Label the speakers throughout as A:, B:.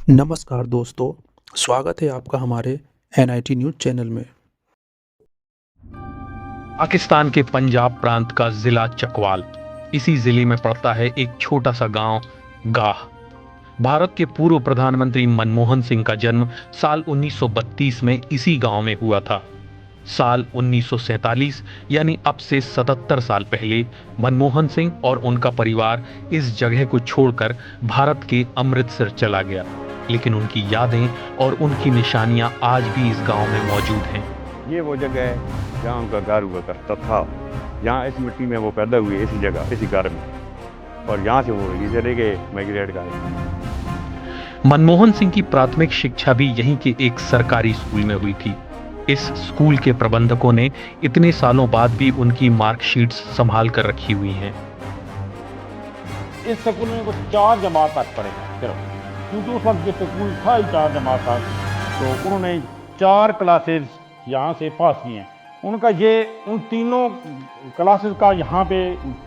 A: नमस्कार दोस्तों, स्वागत है आपका हमारे NIT न्यूज़ चैनल में।
B: पाकिस्तान के पंजाब प्रांत का जिला चकवाल, इसी जिले में पड़ता है एक छोटा सा गांव गाह। भारत के पूर्व प्रधानमंत्री मनमोहन सिंह का जन्म साल 1932 में इसी गांव में हुआ था। साल 1947 यानी अब से 77 साल पहले मनमोहन सिंह और उनका परिवार इस जगह को छोड़कर भारत के अमृतसर चला गया, लेकिन उनकी यादें और उनकी निशानियां आज भी इस गांव में मौजूद हैं।
C: ये वो जगह है जहाँ उनका घर हुआ करता था। यहाँ इस मिट्टी में वो पैदा हुए, इसी जगह, इसी घर में, और यहाँ से वो ये चले गए माइग्रेट कर।
B: मनमोहन सिंह की प्राथमिक शिक्षा भी यहीं के एक सरकारी स्कूल में हुई थी। इस स्कूल के प्रबंधकों ने इतने सालों बाद भी उनकी मार्कशीट्स संभाल कर रखी हुई हैं।
D: इस स्कूल में कुछ 4 जमात तक पढ़े सिर्फ, क्योंकि उस वक्त जो स्कूल था ही 4 जमात था, तो उन्होंने 4 क्लासेस यहाँ से पास किए हैं। उनका ये उन तीनों क्लासेस का यहाँ पे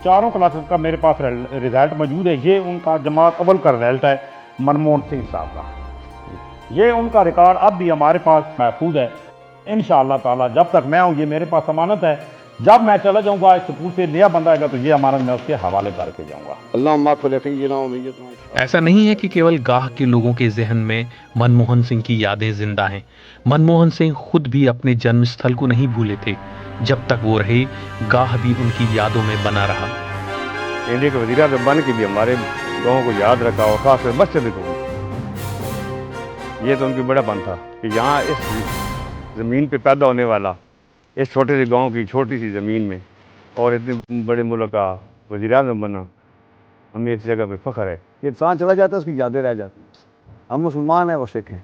D: चारों क्लासेस का मेरे पास रिज़ल्ट मौजूद है। ये उनका जमात अव्वल का रिज़ल्ट है मनमोहन सिंह साहब का। ये उनका रिकॉर्ड अब भी हमारे पास महफूज है। इंशाअल्लाह ताला जब तक मैं हूँ ये मेरे पास अमानत है। जब मैं चला जाऊँगा इस स्कूल से नया बंदा आएगा तो ये हमारा मैं उसके हवाले करके जाऊँगा।
B: ऐसा नहीं है कि केवल गाह के लोगों के जहन में मनमोहन सिंह की यादें जिंदा हैं। मनमोहन सिंह खुद भी अपने जन्मस्थल को नहीं भूले थे। जब तक वो रहे, गाह भी उनकी यादों में बना रहा।
C: इंडिया के वज़ीर आज़म बन के भी हमारे गाँव को याद रखा, और खासकर मस्जिद को। ये तो उनकी बड़ापन था कि यहाँ इस ज़मीन पे पैदा होने वाला, इस छोटे से गांव की छोटी सी ज़मीन में, और इतने बड़े मुल्क का वज़ीर आज़म बना, हमें इस जगह पे फ़ख्र है।
E: ये इंसान चला जाता है, उसकी यादें रह जाती हैं। हम मुसलमान हैं, वो सिख हैं।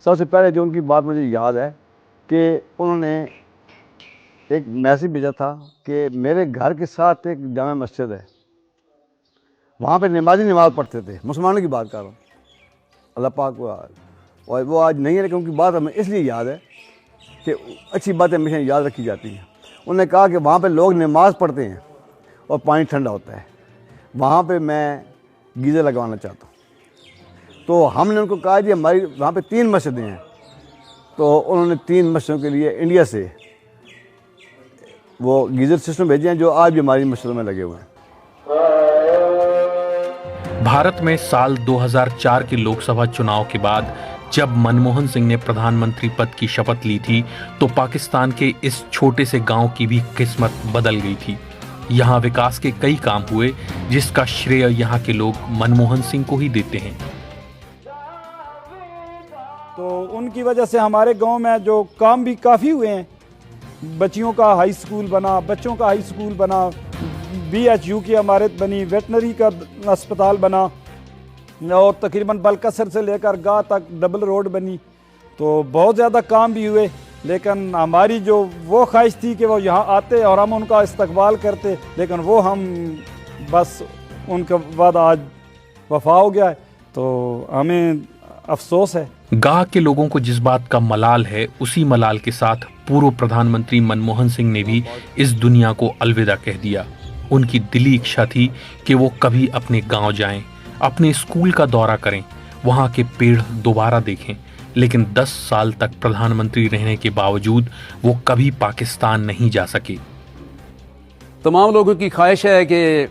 E: सबसे पहले जो उनकी बात मुझे याद है कि उन्होंने एक मैसेज भेजा था कि मेरे घर के साथ एक जामा मस्जिद है, वहाँ पे नमाजी नमाज़ पढ़ते थे। मुसलमानों की बात कर रहा हूँ, अल्लाह पाक को, और वो आज नहीं है, लेकिन उनकी बात हमें इसलिए याद है कि अच्छी बातें हमेशा याद रखी जाती हैं। उन्होंने कहा कि वहाँ पे लोग नमाज़ पढ़ते हैं और पानी ठंडा होता है, वहाँ पे मैं गीज़र लगवाना चाहता हूँ। तो हमने उनको कहा जी हमारी वहाँ पे 3 मस्जिदें हैं। तो उन्होंने 3 मस्जिदों के लिए इंडिया से वो गीज़र सिस्टम भेजे हैं, जो आज भी हमारी मस्जिदों में लगे हुए हैं।
B: भारत में साल 2004 के लोकसभा चुनाव के बाद जब मनमोहन सिंह ने प्रधानमंत्री पद की शपथ ली थी, तो पाकिस्तान के इस छोटे से गांव की भी किस्मत बदल गई थी। यहाँ विकास के कई काम हुए, जिसका श्रेय यहाँ के लोग मनमोहन सिंह को ही देते हैं।
F: तो उनकी वजह से हमारे गांव में जो काम भी काफ़ी हुए हैं। बच्चियों का हाई स्कूल बना, बच्चों का हाई स्कूल बना, BHU की इमारत बनी, वेटनरी का अस्पताल बना, और तकरीबन बलकसर से लेकर गाह तक डबल रोड बनी। तो बहुत ज़्यादा काम भी हुए, लेकिन हमारी जो वो ख्वाहिश थी कि वो यहाँ आते और हम उनका इस्तकबाल करते, लेकिन वो हम बस उनके बाद आज वफा हो गया है, तो हमें अफसोस है।
B: गाह के लोगों को जिस बात का मलाल है, उसी मलाल के साथ पूर्व प्रधानमंत्री मनमोहन सिंह ने भी इस दुनिया को अलविदा कह दिया। उनकी दिली इच्छा थी कि वो कभी अपने गाँव जाएं, अपने स्कूल का दौरा करें, वहां के पेड़ दोबारा देखें, लेकिन 10 साल तक प्रधानमंत्री रहने के बावजूद वो कभी पाकिस्तान नहीं जा सके।
G: तमाम लोगों की ख्वाहिश है कि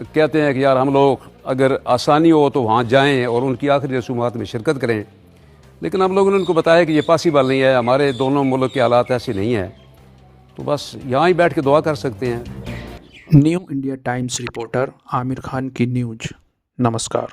G: कहते हैं कि यार हम लोग अगर आसानी हो तो वहाँ जाएं और उनकी आखिरी रसूमात में शिरकत करें, लेकिन हम लोगों ने उनको बताया कि ये पॉसिबल नहीं है, हमारे दोनों मुल्क के हालात ऐसे नहीं है, तो बस यहाँ ही बैठ के दुआ कर सकते हैं।
A: New India times reporter Aamir Khan की न्यूज़। नमस्कार।